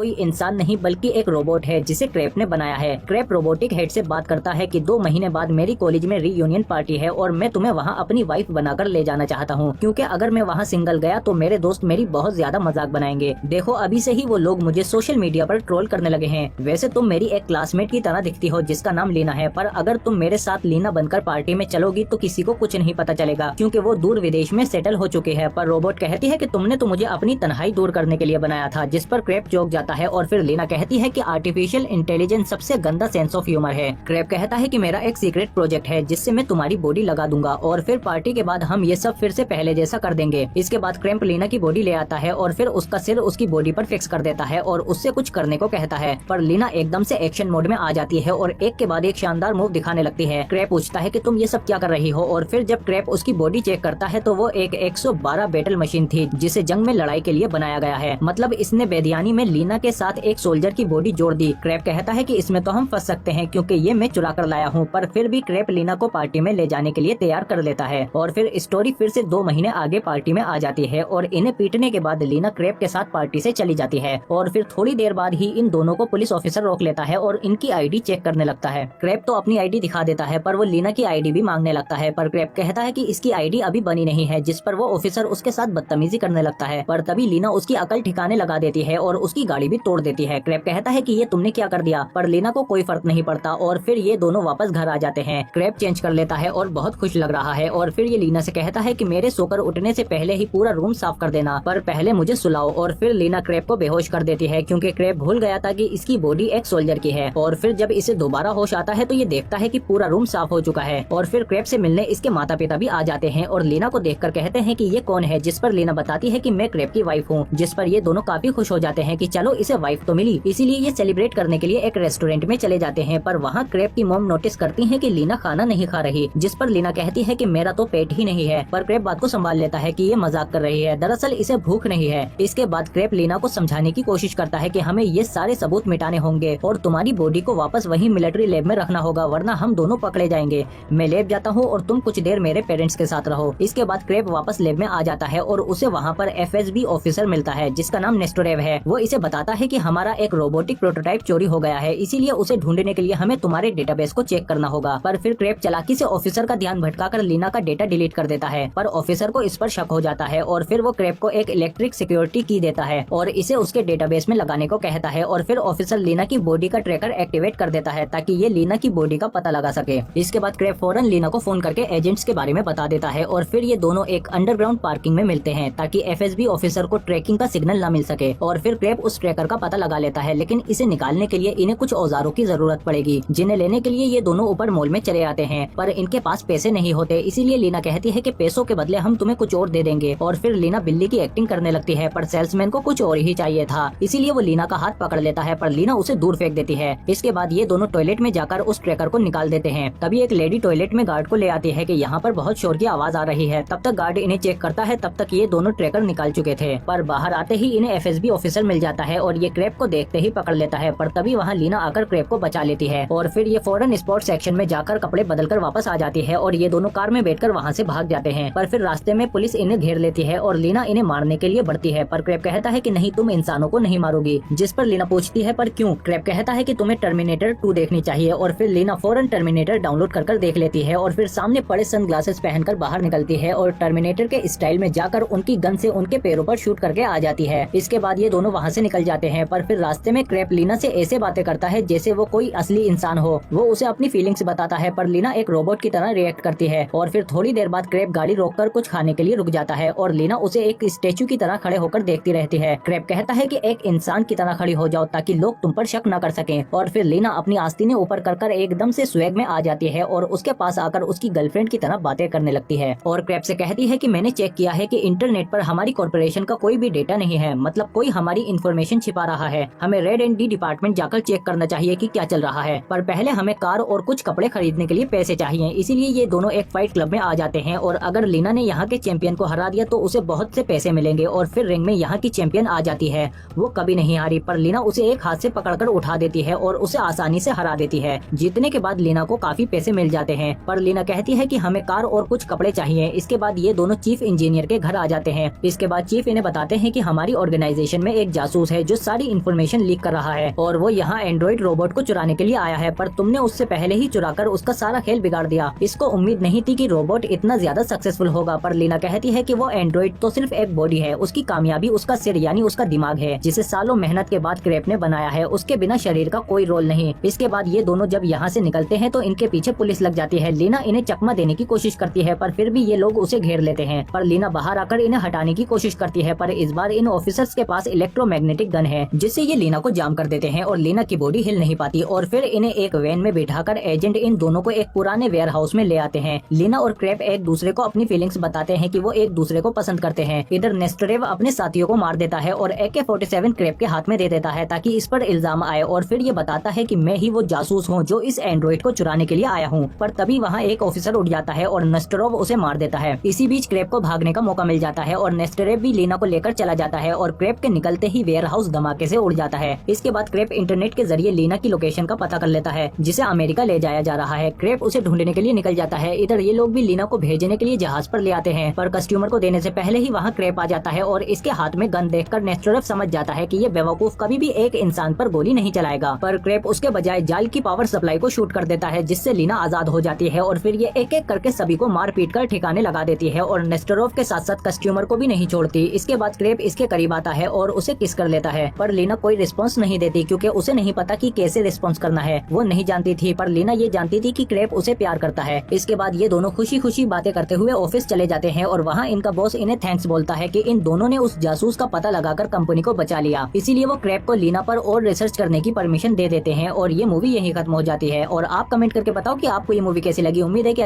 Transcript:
कोई इंसान नहीं बल्कि एक रोबोट है जिसे क्रैप ने बनाया है। क्रैप रोबोटिक हेड से बात करता है कि 2 महीने बाद मेरी कॉलेज में रीयूनियन पार्टी है और मैं तुम्हें वहाँ अपनी वाइफ बनाकर ले जाना चाहता हूँ, क्योंकि अगर मैं वहाँ सिंगल गया तो मेरे दोस्त मेरी बहुत ज्यादा मजाक बनाएंगे। देखो अभी से ही वो लोग मुझे सोशल मीडिया पर ट्रोल करने लगे हैं। वैसे तुम मेरी एक क्लासमेट की तरह दिखती हो जिसका नाम लीना है, पर अगर तुम मेरे साथ लीना बनकर पार्टी में चलोगी तो किसी को कुछ नहीं पता चलेगा, क्योंकि वो दूर विदेश में सेटल हो चुके हैं। पर रोबोट कहती है कि तुमने तो मुझे अपनी तन्हाई दूर करने के लिए बनाया था, जिस पर क्रैप चौंक जाता है और फिर लीना कहती है कि आर्टिफिशियल इंटेलिजेंस सबसे गंदा सेंस ऑफ ह्यूमर है। क्रैप कहता है कि मेरा एक सीक्रेट प्रोजेक्ट है जिससे मैं तुम्हारी बॉडी लगा दूंगा और फिर पार्टी के बाद हम ये सब फिर से पहले जैसा कर देंगे। इसके बाद क्रैप लीना की बॉडी ले आता है और फिर उसका सिर उसकी बॉडी पर फिक्स कर देता है और उससे कुछ करने को कहता है, पर लीना एकदम से एक्शन मोड में आ जाती है और एक के बाद एक शानदार मूव दिखाने लगती है। क्रैप पूछता है कि तुम ये सब क्या कर रही हो, और फिर जब क्रैप उसकी बॉडी चेक करता है तो वो एक 112 बैटल मशीन थी जिसे जंग में लड़ाई के लिए बनाया गया है। मतलब इसने बेदयानी में लीना के साथ एक सोल्जर की बॉडी जोड़ दी। क्रैप कहता है कि इसमें तो हम फंस सकते हैं क्योंकि ये मैं चुरा कर लाया हूँ, पर फिर भी क्रैप लीना को पार्टी में ले जाने के लिए तैयार कर लेता है और फिर स्टोरी फिर से 2 महीने आगे पार्टी में आ जाती है और इन्हें पीटने के बाद लीना क्रैप के साथ पार्टी से चली जाती है और फिर थोड़ी देर बाद ही इन दोनों को पुलिस ऑफिसर रोक लेता है और इनकी आईडी चेक करने लगता है। क्रैप तो अपनी आईडी दिखा देता है पर वो लीना की आईडी भी मांगने लगता है, पर क्रैप कहता है कि इसकी आईडी अभी बनी नहीं है, जिस पर वो ऑफिसर उसके साथ बदतमीजी करने लगता है। पर तभी लीना उसकी अकल ठिकाने लगा देती है और उसकी गाड़ी भी तोड़ देती है। क्रैप कहता है कि ये तुमने क्या कर दिया, पर लीना को कोई फर्क नहीं पड़ता और फिर ये दोनों वापस घर आ जाते हैं। क्रैप चेंज कर लेता है और बहुत खुश लग रहा है और फिर ये लीना से कहता है कि मेरे सोकर उठने से पहले ही पूरा रूम साफ कर देना, पर पहले मुझे सुलाओ। और फिर लीना क्रैप को बेहोश कर देती है क्योंकि क्रैप भूल गया था कि इसकी बॉडी एक सोल्जर की है। और फिर जब इसे दोबारा होश आता है तो ये देखता है कि पूरा रूम साफ हो चुका है और फिर क्रैप से मिलने इसके माता पिता भी आ जाते हैं और लीना को देखकर कहते हैं कि ये कौन है, जिस पर लीना बताती है कि मैं क्रैप की वाइफ हूँ, जिस पर ये दोनों काफी खुश हो जाते हैं कि चलो इसे वाइफ तो मिली। इसीलिए ये सेलिब्रेट करने के लिए एक रेस्टोरेंट में चले जाते हैं, पर वहाँ क्रैप की मॉम नोटिस करती है कि लीना खाना नहीं खा रही, जिस पर लीना कहती है कि मेरा तो पेट ही नहीं है, पर क्रैप बात को संभाल लेता है कि ये मजाक कर रही है, दरअसल इसे भूख नहीं है। इसके बाद क्रैप लीना को समझाने की कोशिश करता है कि हमें ये सारे सबूत मिटाने होंगे और तुम्हारी बॉडी को वापस वही मिलिट्री लैब में रखना होगा, वरना हम दोनों पकड़े जाएंगे। मैं लैब जाता हूँ और तुम कुछ देर मेरे पेरेंट्स के साथ रहो। इसके बाद क्रैप वापस लैब में आ जाता है और उसे वहाँ पर FSB ऑफिसर मिलता है जिसका नाम नेस्टोरेव है। वो इसे बताता है कि हमारा एक रोबोटिक प्रोटोटाइप चोरी हो गया है, इसीलिए उसे ढूंढने के लिए हमें तुम्हारे डेटाबेस को चेक करना होगा। पर फिर क्रैप चालाकी से ऑफिसर का ध्यान भटकाकर लीना का डेटा डिलीट कर देता है, पर ऑफिसर को इस पर शक हो जाता है और फिर वो क्रैप को एक इलेक्ट्रिक सिक्योरिटी की देता है और इसे उसके डेटाबेस में लगाने को कहता है और फिर ऑफिसर लीना की बॉडी का ट्रैकर एक्टिवेट कर देता है ताकि ये लीना की बॉडी का पता लगा सके। इसके बाद क्रैप फौरन लीना को फोन करके एजेंट्स के बारे में बता देता है और फिर ये दोनों एक अंडरग्राउंड पार्किंग में मिलते हैं ताकि FSB ऑफिसर को ट्रैकिंग का सिग्नल न मिल सके। और फिर क्रैप उस ट्रैकर का पता लगा लेता है, लेकिन इसे निकालने के लिए इन्हें कुछ औजारों की जरूरत पड़ेगी, जिन्हें लेने के लिए ये दोनों ऊपर मॉल में चले आते हैं, पर इनके पास पैसे नहीं होते। इसीलिए लीना कहती है कि पैसों के बदले हम तुम्हें कुछ और दे देंगे और फिर लीना बिल्ली की एक्टिंग करने लगती है, पर सेल्समैन को कुछ और ही चाहिए था, इसीलिए वो लीना का हाथ पकड़ लेता है, पर लीना उसे दूर फेंक देती है। इसके बाद ये दोनों टॉयलेट में जाकर उस ट्रैकर को निकाल देते हैं। तभी एक लेडी टॉयलेट में गार्ड को ले आती है कि यहाँ पर बहुत शोर की आवाज आ रही है। तब तक गार्ड इन्हें चेक करता है, तब तक ये दोनों ट्रैकर निकाल चुके थे, पर बाहर आते ही इन्हें FSB ऑफिसर मिल जाता है और ये क्रैप को देखते ही पकड़ लेता है, पर तभी वहाँ लीना आकर क्रैप को बचा लेती है और फिर ये फौरन स्पोर्ट्स सेक्शन में जाकर कपड़े बदलकर वापस आ जाती है और ये दोनों कार में बैठकर वहाँ से भाग जाते हैं। पर फिर रास्ते में पुलिस इन्हें घेर लेती है और लीना इन्हें मारने के लिए बढ़ती है, पर क्रैप कहता है कि नहीं, तुम इंसानों को नहीं मारोगी, जिस पर लीना पूछती है पर क्यों। क्रैप कहता है कि तुम्हें टर्मिनेटर 2 देखनी चाहिए और फिर लीना फौरन टर्मिनेटर डाउनलोड कर देख लेती है और फिर सामने पड़े सनग्लासेस पहनकर बाहर निकलती है और टर्मिनेटर के स्टाइल में जाकर उनकी गन से उनके पैरों पर शूट करके आ जाती है। इसके बाद ये दोनों वहाँ से निकल जाते हैं, पर फिर रास्ते में क्रैप लीना से ऐसे बातें करता है जैसे वो कोई असली इंसान हो। वो उसे अपनी फीलिंग्स बताता है, पर लीना एक रोबोट की तरह रिएक्ट करती है और फिर थोड़ी देर बाद क्रैप गाड़ी रोककर कुछ खाने के लिए रुक जाता है और लीना उसे एक स्टेचू की तरह खड़े होकर देखती रहती है। क्रैप कहता है कि एक इंसान की तरह खड़ी हो जाओ ताकि लोग तुम पर शक न कर सकें। और फिर लीना अपनी आस्तीनें ऊपर कर एकदम से स्वैग में आ जाती है और उसके पास आकर उसकी गर्लफ्रेंड की तरह बातें करने लगती है और क्रैप से कहती है कि मैंने चेक किया है कि इंटरनेट पर हमारी कॉर्पोरेशन का कोई भी डेटा नहीं है, मतलब कोई हमारी इन्फॉर्मेशन छिपा रहा है। हमें रेड एंड डी डिपार्टमेंट जाकर चेक करना चाहिए कि क्या चल रहा है, पर पहले हमें कार और कुछ कपड़े खरीदने के लिए पैसे चाहिए। इसीलिए ये दोनों एक फाइट क्लब में आ जाते हैं और अगर लीना ने यहाँ के चैंपियन को हरा दिया तो उसे बहुत से पैसे मिलेंगे और फिर रिंग में यहाँ की चैंपियन आ जाती है। वो कभी नहीं हारी, पर लीना उसे एक हाथ से पकड़कर उठा देती है और उसे आसानी से हरा देती है। जीतने के बाद लीना को काफी पैसे मिल जाते हैं, पर लीना कहती है कि हमें कार और कुछ कपड़े चाहिए। इसके बाद ये दोनों चीफ इंजीनियर के घर आ जाते हैं। इसके बाद चीफ इन्हें बताते हैं कि हमारी ऑर्गेनाइजेशन में एक जासूस है जो सारी इन्फॉर्मेशन लीक कर रहा है और वो यहाँ एंड्रॉइड रोबोट को चुराने के लिए आया है, पर तुमने उससे पहले ही चुराकर उसका सारा खेल बिगाड़ दिया। इसको उम्मीद नहीं थी कि रोबोट इतना ज्यादा सक्सेसफुल होगा, पर लीना कहती है कि वो एंड्रॉइड तो सिर्फ एक बॉडी है, उसकी कामयाबी उसका सिर यानी उसका दिमाग है, जिसे सालों मेहनत के बाद क्रेप ने बनाया है। उसके बिना शरीर का कोई रोल नहीं। इसके बाद ये दोनों जब यहाँ से निकलते हैं तो इनके पीछे पुलिस लग जाती है। लीना इन्हें चकमा देने की कोशिश करती है, पर फिर भी ये लोग उसे घेर लेते हैं, पर लीना बाहर आकर इन्हें हटाने की कोशिश करती है, पर इस बार इन ऑफिसर्स के पास इलेक्ट्रोमैग्नेटिक गन है, जिससे ये लीना को जाम कर देते हैं और लीना की बॉडी हिल नहीं पाती। और फिर इन्हें एक वैन में बिठाकर एजेंट इन दोनों को एक पुराने वेयर हाउस में ले आते हैं। लीना और क्रेप एक दूसरे को अपनी फीलिंग्स बताते हैं कि वो एक दूसरे को पसंद करते हैं। इधर नेस्टरेव अपने साथियों को मार देता है और AK-47 क्रेप के हाथ में दे देता है ताकि इस पर इल्जाम आए, और फिर ये बताता है कि मैं ही वो जासूस हूँ जो इस एंड्रॉइड को चुराने के लिए आया हूँ। पर तभी वहाँ एक ऑफिसर उठ जाता है और नेस्टरोव उसे मार देता है। इसी बीच क्रेप को भागने का मौका मिल जाता है और नेस्टरेव भी लीना को लेकर चला जाता है और क्रेप के निकलते ही वेयर हाउस धमाके से उड़ जाता है। इसके बाद क्रेप इंटरनेट के जरिए लीना की लोकेशन का पता कर लेता है, जिसे अमेरिका ले जाया जा रहा है। क्रेप उसे ढूंढने के लिए निकल जाता है। इधर ये लोग भी लीना को भेजने के लिए जहाज पर ले आते हैं, पर कस्टमर को देने से पहले ही वहाँ क्रेप आ जाता है और इसके हाथ में गन देखकर नेस्टरोव समझ जाता है कि ये बेवकूफ कभी भी एक इंसान पर गोली नहीं चलाएगा। पर क्रेप उसके बजाय जाल की पावर सप्लाई को शूट कर देता है, जिससे लीना आजाद हो जाती है और फिर ये एक एक करके सभी को मार पीट कर ठिकाने लगा देती है और नेस्टरोव के साथ साथ कस्टमर को भी नहीं छोड़ती। इसके बाद क्रेप इसके करीब आता है और उसे किस कर लेता है, पर लीना कोई रिस्पॉन्स नहीं देती क्योंकि उसे नहीं पता कि कैसे रिस्पॉन्स करना है। वो नहीं जानती थी, पर लीना ये जानती थी कि क्रेप उसे प्यार करता है। इसके बाद ये दोनों खुशी खुशी बातें करते हुए ऑफिस चले जाते हैं और वहाँ इनका बॉस इन्हें थैंक्स बोलता है कि इन दोनों ने उस जासूस का पता लगाकर कंपनी को बचा लिया। इसीलिए वो क्रेप को लीना पर और रिसर्च करने की परमिशन दे देते हैं और ये मूवी यहीं खत्म हो जाती है। और आप कमेंट करके बताओ कि आपको ये मूवी कैसी लगी। उम्मीद है कि